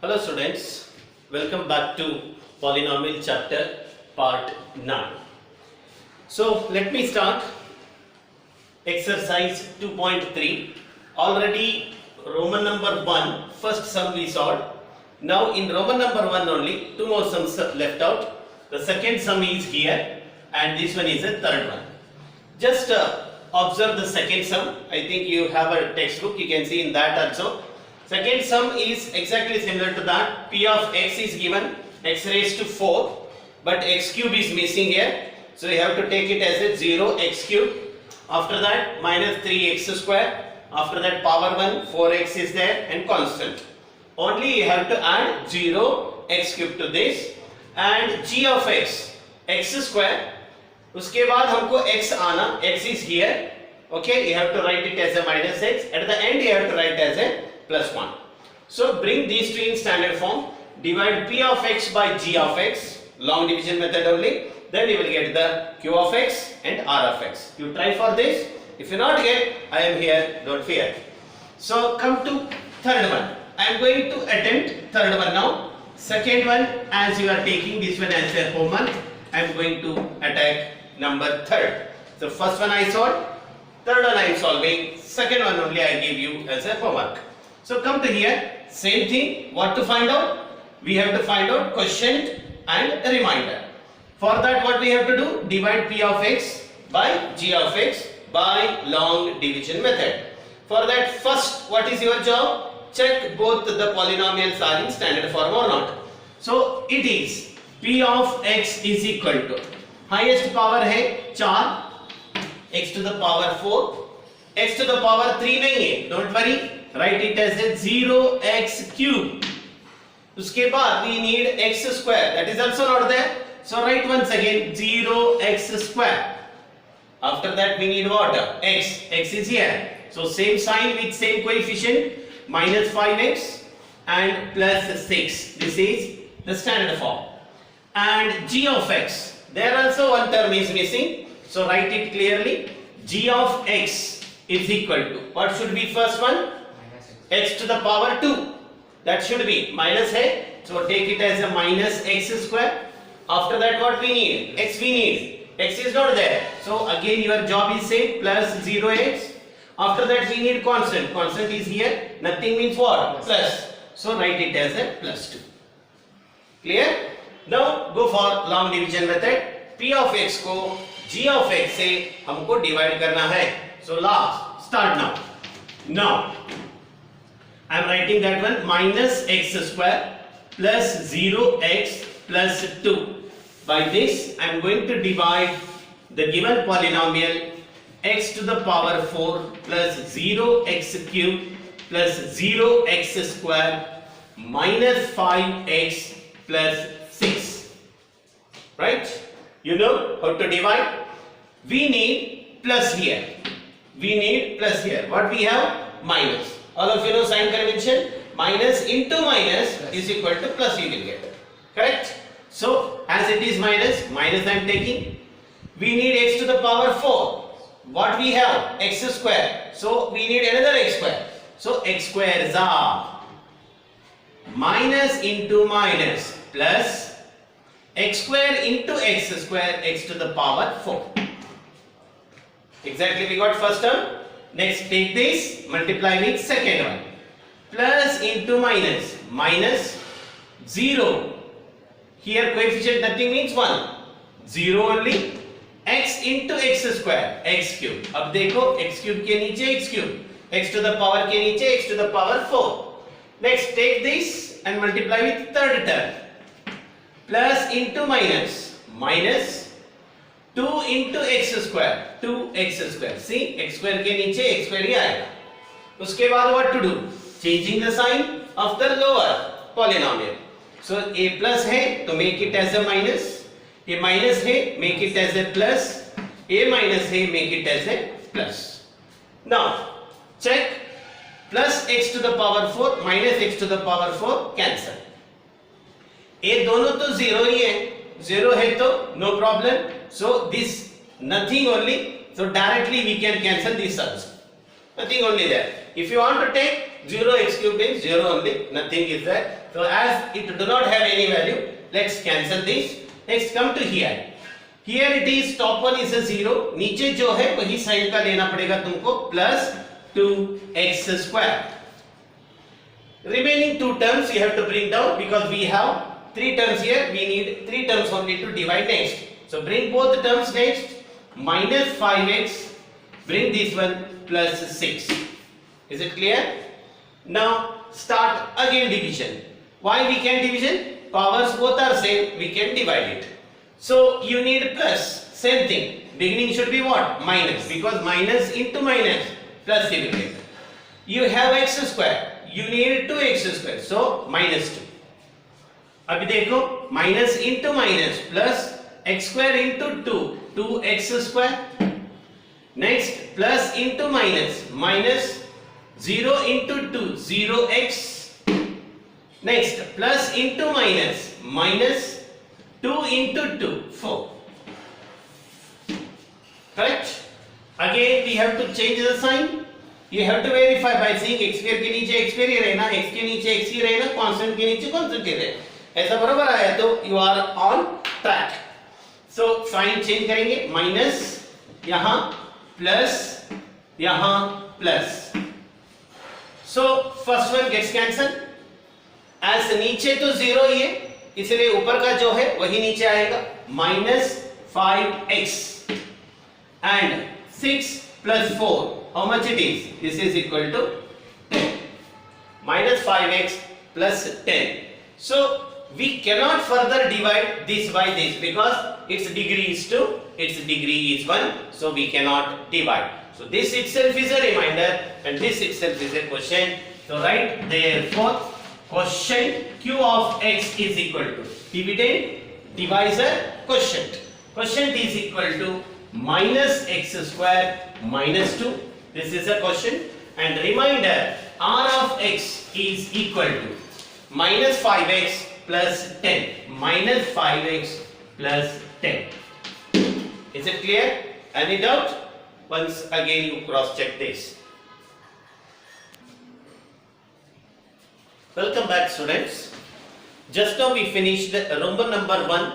Hello students, welcome back to Polynomial chapter part 9. So let me start exercise 2.3. Already Roman number 1 first sum we solved. Now in Roman number 1 only two more sums left out. The second sum is here and this one is the third one. Just observe the second sum. I think you have a textbook, you can see in that also. Second sum is exactly similar to that. P of x is given x raised to 4, but x cube is missing here. So you have to take it as a 0 x cube. After that minus 3x square. After that power 1 4x is there and constant. Only you have to add 0 x cube to this and g of x square. उसके बाद हमको x आना, x is here. Okay, you have to write it as a minus x. At the end you have to write as a plus 1. So bring these two in standard form. Divide p of x by g of x, long division method only. Then you will get the q of x and r of x. You try for this. If you not get, I am here, don't fear. So come to third one. I am going to attempt third one now. Second one, as you are taking this one as a homework, I am going to attack number third. So first one I solved, third one I am solving, second one only I give you as a homework. So come to here, same thing, what to find out? We have to find out quotient and remainder. For that what we have to do? Divide p of x by g of x by long division method. For that first what is your job? Check both the polynomials are in standard form or not. So it is p of x is equal to highest power है 4, x to the power 4, x to the power 3 नहीं है, don't worry. Write it as a 0x cube. उसके बाद we need x square, that is also not there. So write once again 0x square. After that we need what? X is here. So same sign with same coefficient, minus 5x and plus 6. This is the standard form. And g of x, there also one term is missing. So write it clearly. G of x is equal to, what should be first one? X to the power 2. That should be minus है. So take it as a minus x square. After that what we need? X we need. X is not there. So again your job is same, plus 0x. After that we need constant. Constant is here. Nothing means what? Plus. So write it as a plus 2. Clear? Now go for long division method. P of x को g of x से हमको divide करना है. So last, start now. Now I am writing that one minus x square plus 0x plus 2. By this I am going to divide the given polynomial x to the power 4 plus 0x cube plus 0x square minus 5x plus 6. Right? You know how to divide? We need plus here. We need plus here. What we have? Minus. All of you know sign convention. Minus into minus is equal to plus you will get. Correct? So as it is minus, minus I am taking. We need x to the power 4. What we have? X square. So we need another x square. So x squares are minus into minus plus x square into x square, x to the power 4. Exactly we got first term. Next take this, multiply with second one. Plus into minus, minus 0. Here coefficient nothing means 1. 0 only. X into x square, x cube. अब देखो x cube के नीचे x cube. X to the power के नीचे x to the power 4. Next take this and multiply with third term. Plus into minus, minus 2 into x square, 2x square. See, x square के नीचे x square ही आएगा. उसके बाद what to do? Changing the sign of the lower polynomial. So a plus है तो make it as a minus. A minus है make it as a plus. A minus है make it as a plus. Now check. Plus x to the power 4 minus x to the power 4 cancel. ये दोनों तो 0 ही है. 0 है तो no problem. So this nothing only. So directly we can cancel these terms. Nothing only there. If you want to take 0 x cube means 0 only, nothing is there. So as it do not have any value, let's cancel this. Next come to here. Here it is, top one is a 0, नीचे जो है वही sign का लेना पड़ेगा तुमको, plus 2x square. Remaining two terms you have to bring down because we have 3 terms here, we need 3 terms only to divide next. So bring both terms next, minus 5x, bring this one plus 6. Is it clear? Now start again division. Why we can division? Powers both are same, we can divide it. So you need plus, same thing. Beginning should be what? Minus, because minus into minus, plus you will get. You have x square, you need 2x square, so minus 2. अभी देखो, minus into minus plus x square into 2, 2x square. Next, plus into minus, minus 0 into 2, 0x. Next, plus into minus, minus 2 into 2, 4. Correct? Again, we have to change the sign. You have to verify by seeing x square के नीचे x square ही रहेना, x के नीचे x ही रहेना, constant के नीचे constant ही रहेगा. ऐसा बराबर आया तो you are on track. So sign change करेंगे, minus यहाँ plus यहाँ plus. So first one gets cancelled. As नीचे तो 0 ही है, इसलिए ऊपर का जो है वही नीचे आएगा, minus 5x and 6 plus 4. How much it is? This is equal to 10. Minus 5x plus 10. So we cannot further divide this by this because its degree is 2, its degree is 1, so we cannot divide. So this itself is a reminder and this itself is a question. So write therefore quotient q of x is equal to dividend, divisor, quotient. Quotient is equal to minus x square minus 2. This is a quotient, and reminder r of x is equal to minus 5x plus 10. Minus 5x plus 10. Is it clear? Any doubt? Once again you cross check this. Welcome back, students. Just now we finished Roman number 1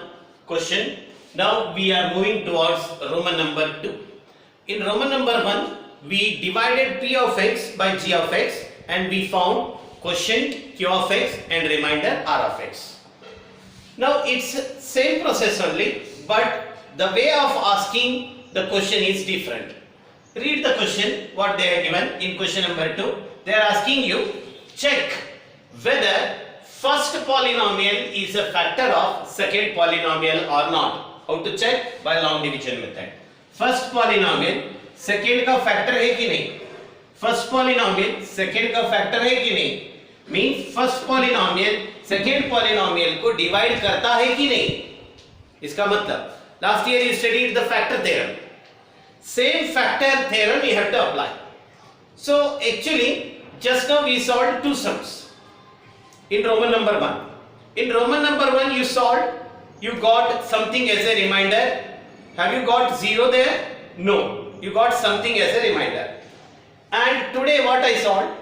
question. Now we are moving towards Roman number 2. In Roman number 1, we divided p of x by g of x and we found quotient q of x and remainder r of x. Now it's same process only, but the way of asking the question is different. Read the question what they are given in question number 2. They are asking you check whether first polynomial is a factor of second polynomial or not. How to check? By long division method. First polynomial second का factor है कि नहीं? First polynomial second का factor है कि नहीं? Means first polynomial second polynomial को divide करता है कि नहीं? इसका मतलब last year you studied the factor theorem. Same factor theorem you have to apply. So actually just now we solved two sums in Roman number 1. In Roman number 1 you solved, you got something as a reminder. Have you got 0 there? No. You got something as a reminder. And today what I solved,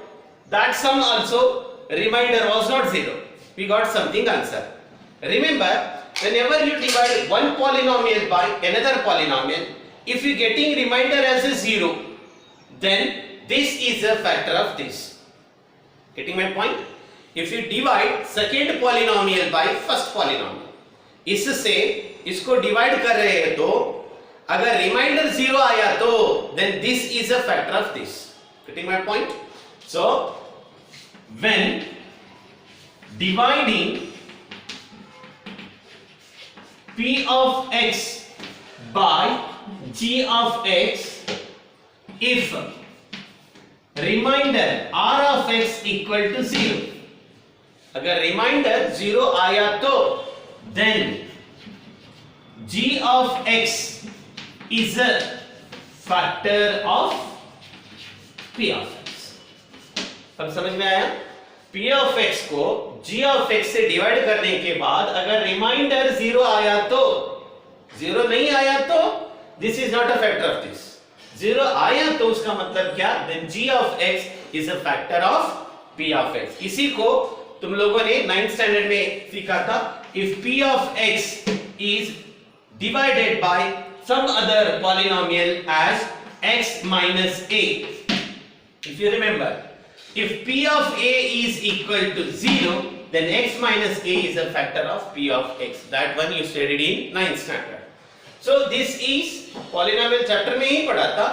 that sum also reminder was not 0. We got something answer. Remember, whenever you divide one polynomial by another polynomial, if you getting reminder as a 0, then this is a factor of this. Getting my point? If you divide second polynomial by first polynomial, इससे इसको divide कर रहे हैं तो अगर reminder 0 आया तो then this is a factor of this. Getting my point? So when dividing p of x by g of x, if reminder r of x equal to 0, अगर reminder 0 आया तो then g of x is a factor of p of x. अब समझ में आया? p of x को g of x से divide करने के बाद अगर रिमाइंडर 0 आया तो, 0 नहीं आया तो this is not a factor of this. 0 आया तो उसका मतलब क्या? Then g of x is a factor of p of x. इसी को तुम लोगों ने 9th स्टैंडर्ड में सीखा था. If p of x is divided by some other polynomial as x minus a. If you remember, if p of a is equal to 0, then x minus a is a factor of p of x. That one you studied in 9th standard. So this is polynomial chapter में ही पढ़ा था.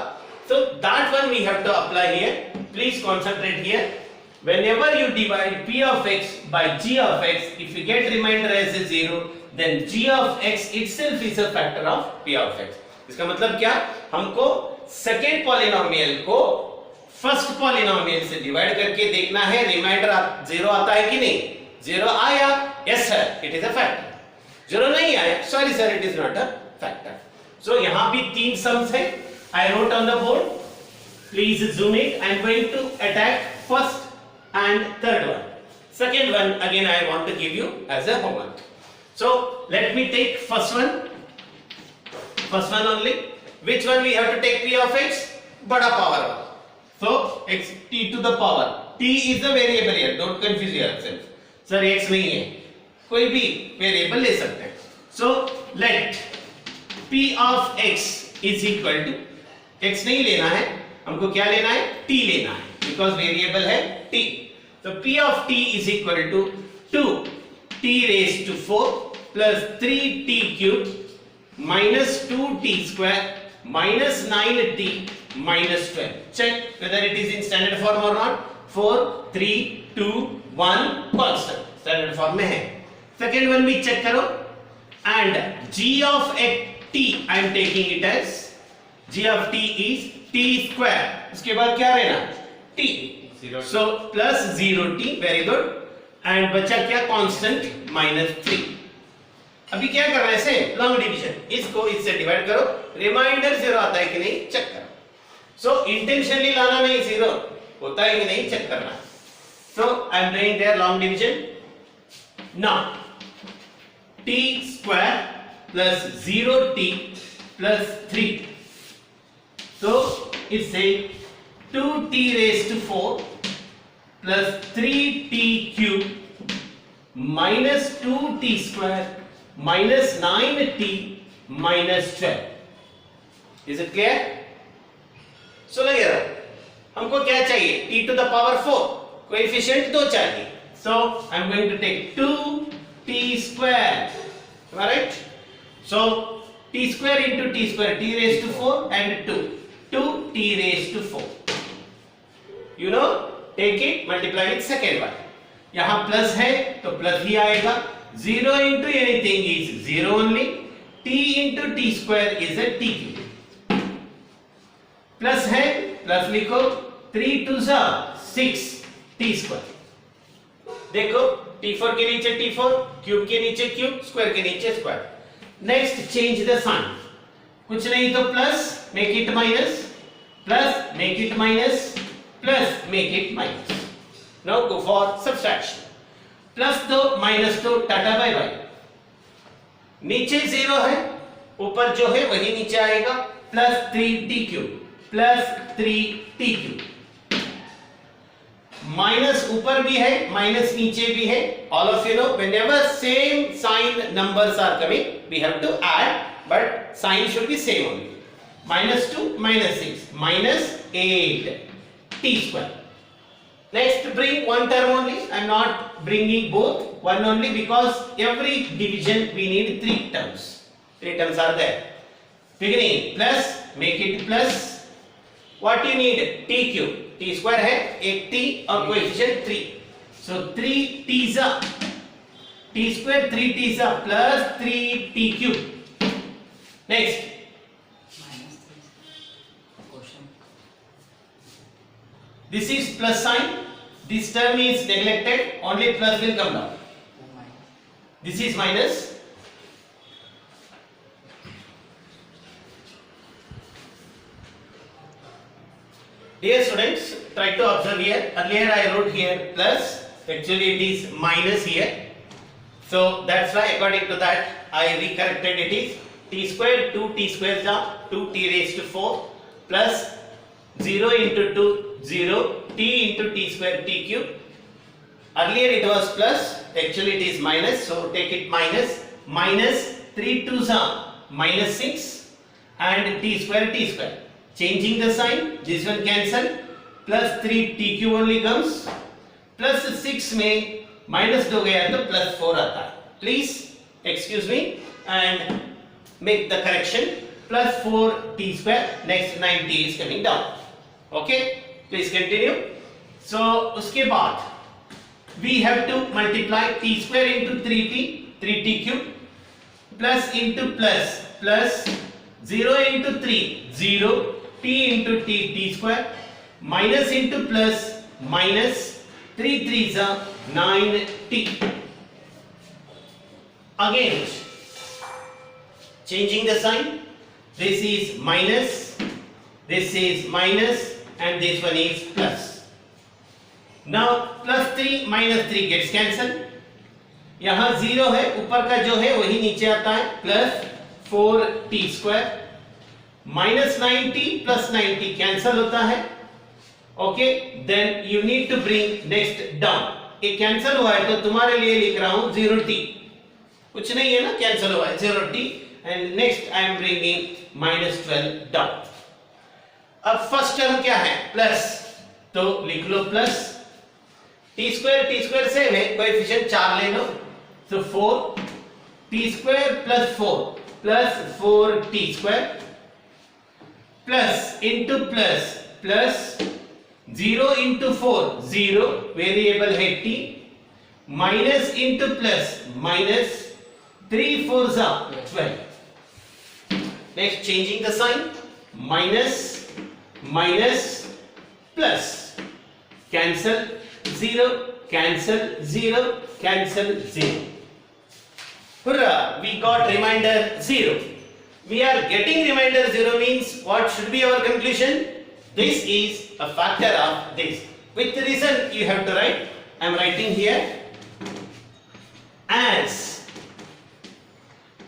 So that one we have to apply here. Please concentrate here. Whenever you divide p of x by g of x, if you get remainder as a 0, then g of x itself is a factor of p of x. इसका मतलब क्या? हमको second polynomial को first polynomial से divide करके देखना है reminder 0 आता है कि नहीं. 0 आया, yes sir, it is a factor. 0 नहीं आया, sorry sir, it is not a factor. So यहां भी 3 सम्स है. I wrote on the board. Please zoom it. I am going to attack first and third one. Second one again I want to give you as a homework. So let me take first one only. Which one we have to take p of x? Bada power one. So x t to the power. T is the variable here, don't confuse yourself. Sir x नहीं है, कोई भी variable ले सकते हैं. So let p of x is equal to, x नहीं लेना है हमको, क्या लेना है? t लेना है, because variable है t. So p of t is equal to 2t raised to 4 plus 3t cubed minus 2t square minus 9t minus 12. Check whether it is in standard form or not. 4 3 2 1 constant standard form में है. Second one भी check करो. And g of t I am taking it as g of t is t square. उसके बाद क्या रहना? t. So plus 0t, very good. And बचा क्या? Constant minus 3. अभी क्या करना है? से लॉन्ग डिवीजन, इसको इससे डिवाइड करो. रिमाइंडर 0 आता है कि नहीं चेक करो. So इंटेंशनली लाना नहीं, 0 होता है कि नहीं चेक करना. So I am doing there long division. Now t square plus 0t plus 3. So it's a 2t raised to 4 plus 3t cube minus 2t square minus 9t minus 12. Is it clear? So लगे रहो. हमको क्या चाहिए? t to the power 4. Coefficient 2 चाहिए. So I am going to take 2t square. Am I right? So t square into t square, t raised to 4 and 2. 2t raised to 4. You know, take it, multiply with second one. यहाँ plus है तो plus ही आएगा. 0 into anything is 0 only. t into t square is a t cube. Plus है, plus लिखो. 3 2 6 t square. देखो t4 के नीचे t4, cube के नीचे क्यूब, स्क्वायर के नीचे square. Next change the sign. कुछ नहीं तो plus, make it minus, plus make it minus, plus make it minus. Now go for subtraction. Plus दो minus दो, टाटा बाय बाय. नीचे 0 है, ऊपर जो है वही नीचे आएगा. plus 3t cube plus 3t cube. Minus ऊपर भी है, माइनस नीचे भी है. All of you know whenever same sign numbers are coming, we have to add, but sign should be same only. minus 2 minus 6 minus 8 t square. Next bring one term only. I am not bringing both, one only, because every division we need 3 terms. 3 terms are there. Beginning plus, make it plus. What you need? t cube. t square है, एक t और coefficient 3. So 3 t's are t square, 3 t's are plus 3t cube. Next. This is plus sign. This term is neglected. Only plus will come down. This is minus. Dear students, try to observe here. Earlier I wrote here plus. Actually it is minus here. So that's why according to that I recorrected it is t square 2t square 2t raised to 4 plus 0 into 2 0 t into t square t cube Earlier it was plus, actually it is minus, so take it minus. Minus 3 2s are minus 6 and t square t square. Changing the sign, this one cancel. Plus 3 tq only comes. Plus 6 में minus दो गया तो plus 4 आता है. Please excuse me and make the correction. Plus 4 t square, next 9t is coming down. Okay, please continue. So उसके बाद we have to multiply t square into 3t cube plus into plus plus 0 into 3 0 t into t square minus into plus minus 3 3s are 9t. Again changing the sign, this is minus, this is minus and this one is plus. Now plus 3 minus 3 gets cancelled. यहाँ 0 है, ऊपर का जो है वही नीचे आता है. Plus 4t square minus 9t plus 9t cancel होता है. Okay, then you need to bring next down. ये कैंसल हुआ है तो तुम्हारे लिए लिख रहा हूं 0t. कुछ नहीं है ना, कैंसल हुआ है 0t. And next I am bringing minus 12 down. अब फर्स्ट टर्म क्या है? प्लस, तो लिख लो प्लस. टी स्क्वायर सेम है, कोएफिशिएंट 4 ले लो. तो 4 t square plus 4 plus 4 t square plus into plus plus 0 into 4 0 variable है t minus into plus minus 3 4 जा 12. Next changing the sign, minus minus plus, cancel 0 cancel 0 cancel 0. Hurrah, we got remainder 0. We are getting remainder 0 means what should be our conclusion? This is a factor of this. With the reason you have to write. I am writing here as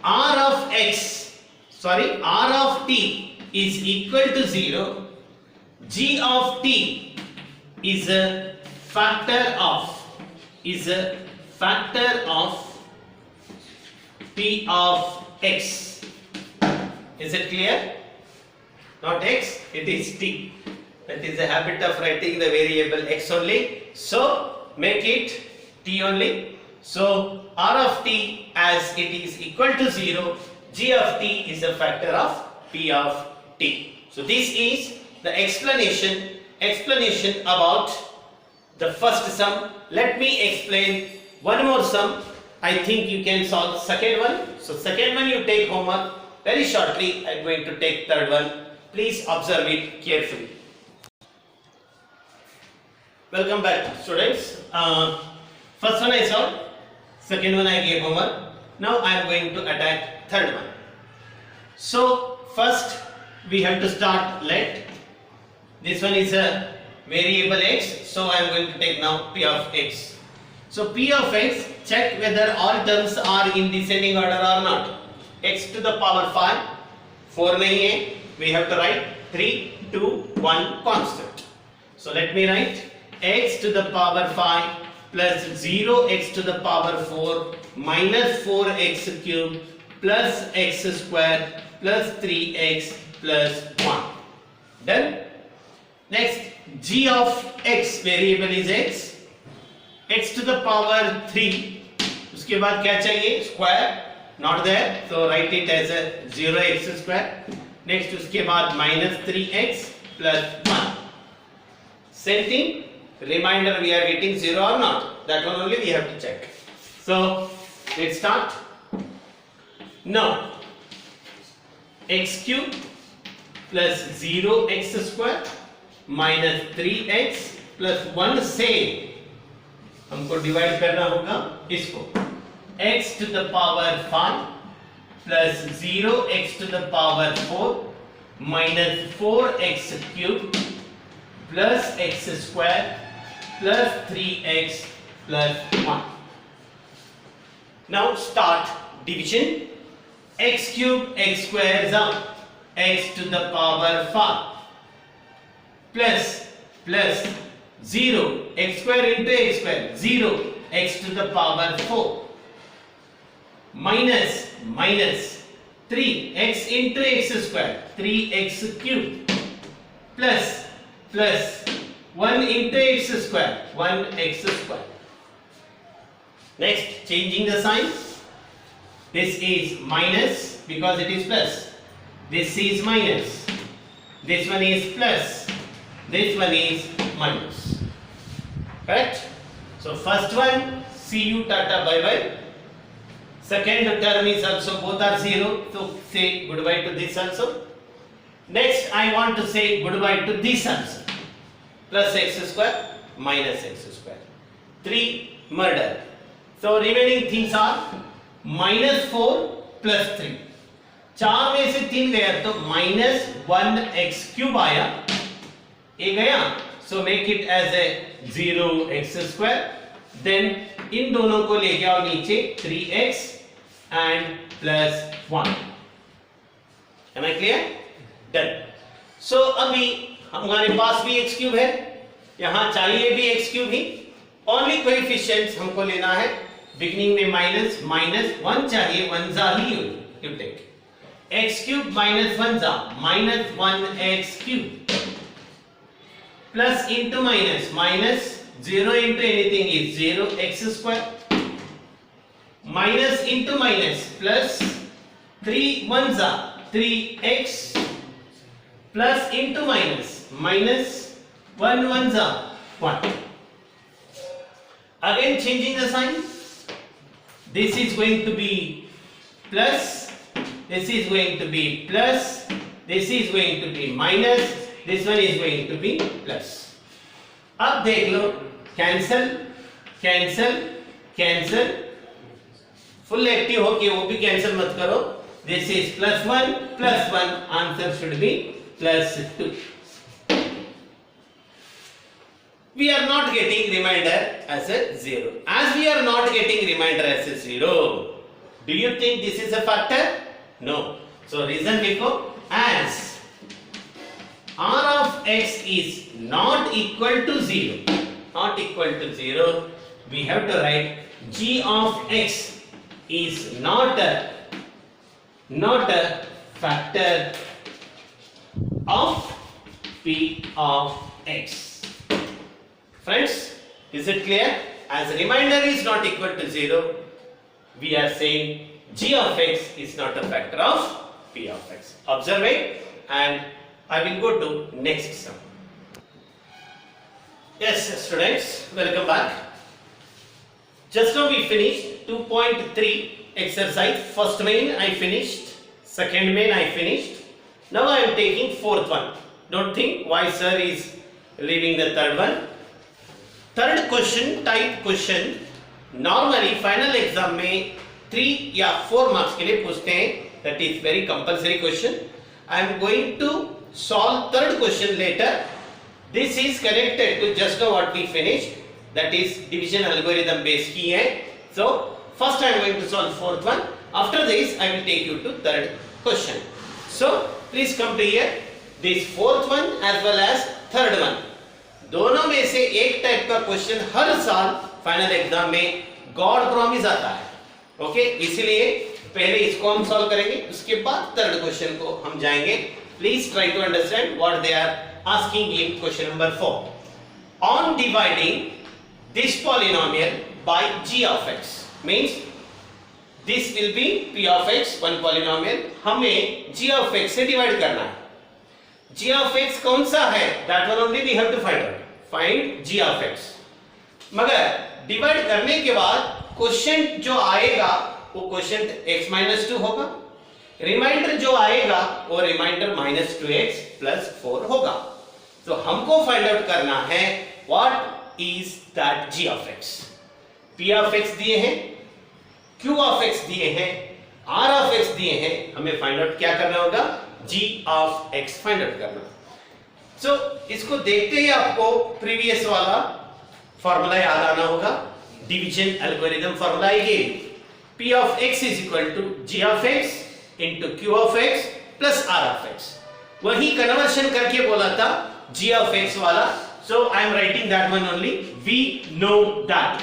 r of t is equal to 0. G of t is a factor of p of x. Is it clear? Not x, it is t. That is the habit of writing the variable x only. So make it t only. So r of t as it is equal to 0, g of t is a factor of p of t. So this is the explanation about the first sum. Let me explain one more sum. I think you can solve second one. So second one you take homework. Very shortly I am going to take third one. Please observe it carefully. Welcome back students. First one I solved, second one I gave homework. Now I am going to attack third one. So first we have to start let. This one is a variable x, so I am going to take now p of x. So p of x, check whether all terms are in descending order or not. X to the power 5, 4 nahi hai, we have to write 3 2 1 constant. So let me write x to the power 5 plus 0x to the power 4 minus 4x cube plus x square plus 3x plus 1. Done. Next, g of x variable is x to the power 3. उसके बाद क्या चाहिए? Square, not there, so write it as a 0x square. Next उसके बाद minus 3x plus 1. Same thing, remainder we are getting 0 or not. That one only we have to check. So let's start. Now x cube plus 0x square minus 3x plus 1 से हमको divide करना होगा इसको. x to the power 5 plus 0x to the power 4 minus 4x cube plus x square plus 3x plus 1. Now start division. X cube x square is x to the power 5 plus 0 x square into x square 0 x to the power 4 minus 3 x into x square 3x cube plus 1 into x square 1x square. Next, changing the sign. This is minus because it is plus. This is minus. This one is plus. This one is minus. Correct? So first one, see you, tata, bye bye. Second term is also both are 0. So say goodbye to this also. Next, I want to say goodbye to this also. Plus x square minus x square. 3 murder. So remaining things are minus 4 plus 3. 4 में से 3 गया तो minus 1x cube आया, ये गया, so make it as a 0x square. Then इन दोनों को ले जाओ नीचे 3x and plus 1. Am I clear? Done. So अभी हमारे पास भी x cube है, यहाँ चाहिए भी x cube ही. Only coefficients हमको लेना है. Beginning में minus 1 चाहिए, 1 जा ही you take. X cube minus 1 जा minus 1x cube plus into minus 0 into anything is 0x square minus into minus plus 3 1 जा 3x plus into minus 1 1 जा 1. Again changing the sign. This is going to be plus, this is going to be plus, this is going to be minus, this one is going to be plus. अब देख लो, cancel, cancel, cancel, full active हो कि वो भी cancel मत करो. This is plus 1, answer should be plus 2. We are not getting remainder as a 0. As we are not getting remainder as a 0, do you think this is a factor? No. So reason लिखो, as r of x is not equal to 0, we have to write g of x is not a factor of p of x. Friends, is it clear? As remainder is not equal to 0, we are saying g of x is not a factor of p of x. Observe it, and I will go to next sum. Yes, students, welcome back. Just now we finished 2.3 exercise. First main I finished, second main I finished. Now I am taking fourth one. Don't think why sir is leaving the third one. Third question type question normally final exam में 3 या 4 marks के लिए पूछते हैं. That is very compulsory question. I am going to solve third question later. This is connected to just what we finished, that is division algorithm base की है. So first I am going to solve fourth one. After this I will take you to third question. So please come to here. This fourth one as well as third one, दोनों में से एक type का question हर साल final exam में god promise आता है. ओके, इसलिए पहले इसको हम सॉल्व करेंगे, उसके बाद थर्ड क्वेश्चन को हम जाएंगे. Please try to understand what they are asking in question number 4. On dividing this polynomial by g of x means this will be p of x, one polynomial. हमें g of x से divide करना है. g of x कौन सा है? that one only we have to find out. Find g of x. मगर divide करने के बाद क्वेश्चन जो आएगा वो क्वेश्चन x minus 2 होगा. रिमाइंडर जो आएगा वो रिमाइंडर minus 2x plus 4 होगा. तो हमको फाइंड आउट करना है what is that g of x. p of x दिए हैं, q of x दिए हैं, r of x दिए हैं. हमें फाइंड आउट क्या करना होगा? g of x find out करना. सो इसको देखते ही आपको प्रीवियस वाला फॉर्मूला याद आना होगा. डिवीजन एल्गोरिथम फॉर्मूला ये p of x is equal to g of x into q of x plus r of x. वही कन्वर्शन करके बोला था g of x वाला So I am writing that one only. We know that.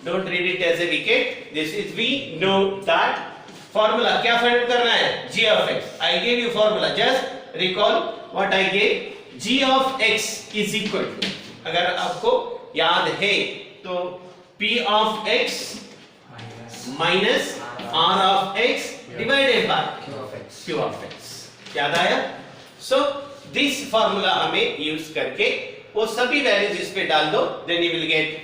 Don't read it as a wicket. This is we know that. Formula क्या find करना है? G of x. I gave you formula. Just recall what I gave. G of x is equal to. अगर आपको याद है तो P of x minus R of x divided by Q of x. याद आया? So this formula हमें use करके वो सभी वैल्यूज इस पे डाल दो, then you will get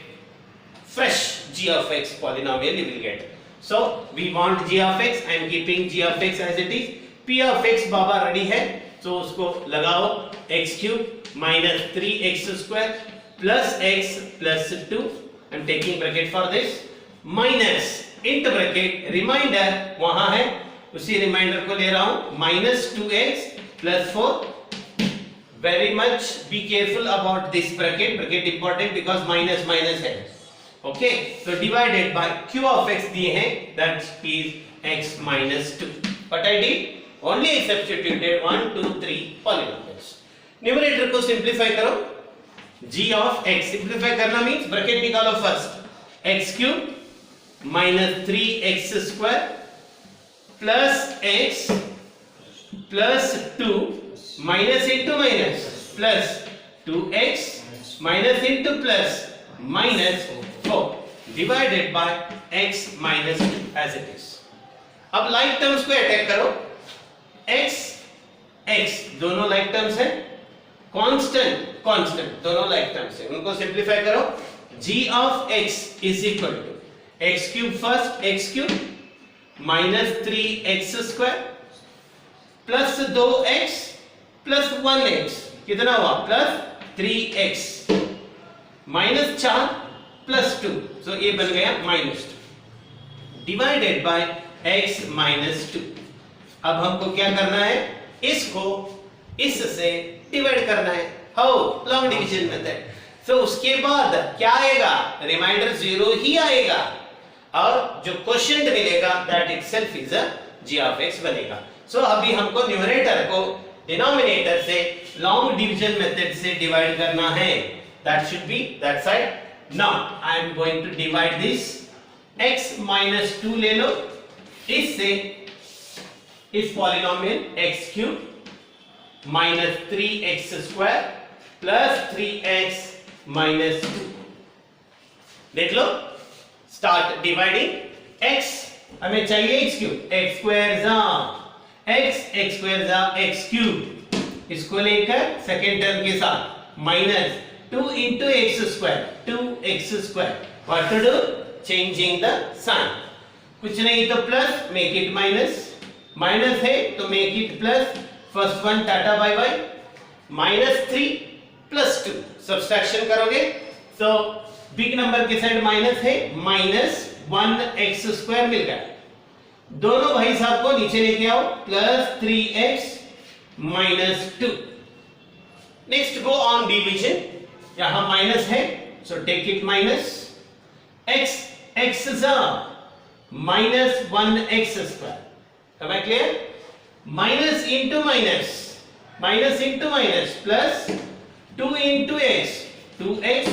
fresh G of x polynomial you will get. So we want G of x. I am keeping G of x as it is. P of x Baba ready है, तो उसको लगाओ x cube minus 3x square plus x plus 2. I am taking bracket for this minus into bracket reminder वहां है, उसी reminder को ले रहा हूं minus 2x plus 4. Very much be careful about this bracket. Bracket important because minus minus है. Okay, so divided by Q of x दिए हैं, that is x minus 2. What I did? Only I substituted 1, 2, 3 polynomials. Numerator को simplify करो. G of x simplify करना means bracket निकालो first. X cube minus 3x square plus x plus 2 minus into minus plus 2x minus into plus minus 4 divided by x minus 2 as it is. अब like terms को attack करो. x x दोनों like terms हैं, constant constant दोनों like terms हैं, उनको simplify करो. G of x is equal to x cube first, x cube minus 3x square plus 2x plus 1x कितना हुआ? plus 3x minus 4 plus 2, so ये बन गया minus 2 divided by x minus 2. अब हमको क्या करना है? इसको इससे डिवाइड करना है. हाउ? Long division method. तो उसके बाद क्या आएगा? रिमाइंडर 0 ही आएगा और जो क्वोशिएंट मिलेगा that itself is a g of x बनेगा. सो अभी हमको न्यूमरेटर को डिनोमिनेटर से लॉन्ग डिवीजन मेथड से डिवाइड करना है. That should be that side. Now I am going to divide this. x minus 2 ले लो, इससे इस polynomial x cube minus 3x square plus 3x minus 2. देख लो, start dividing. x हमें चाहिए x क्यूब, x स्क्वायर जा x स्क्वायर जा x cube, इसको लेकर सेकेंड टर्म के साथ minus 2 into x square 2x square. What to do? Changing the sign. कुछ नहीं तो plus, make it minus. Minus है तो make it plus. First one tata bye bye. minus 3 plus 2 subtraction करोगे तो बिग नंबर के साइड माइनस है, minus 1x square मिल गया. दोनों भाई साहब को नीचे लेके आओ, plus 3x minus 2. Next go on division. यहां माइनस है सो take it minus. x x जा minus 1x square. am I clear? minus into minus plus 2 into x 2x.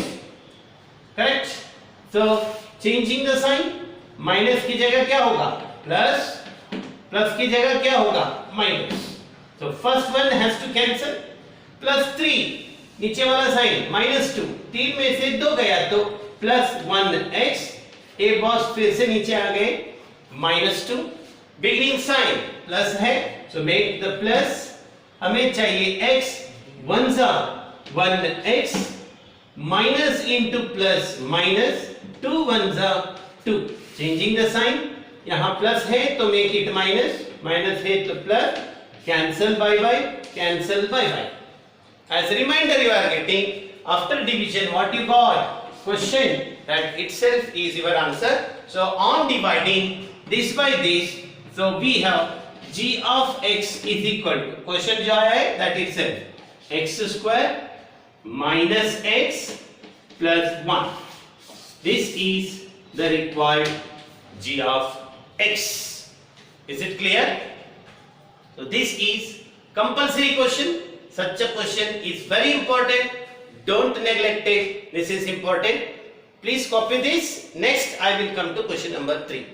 correct? so changing the sign. Minus की जगह क्या होगा? Plus, plus की जगह क्या होगा? Minus. so first one has to cancel. Plus 3 नीचे वाला साइन माइनस 2, 3 में से 2 गया तो प्लस 1x. ए बॉस फिर से नीचे आ गए माइनस 2. बिगनिंग साइन प्लस है सो मेक द प्लस. हमें चाहिए x 1 जा 1x minus into plus minus 2 1 जा 2. Changing the sign. यहां प्लस है तो मेक इट माइनस, माइनस है तो plus. Cancel bye bye, cancel bye bye. As reminder you are getting after division what you got? Question. That itself is your answer. So on dividing this by this, so we have g of x is equal to question जो आया है that itself x square minus x plus 1. This is the required g of x. Is it clear? So this is compulsory question. Such a question is very important. Don't neglect it. This is important. Please copy this. Next, I will come to question number 3.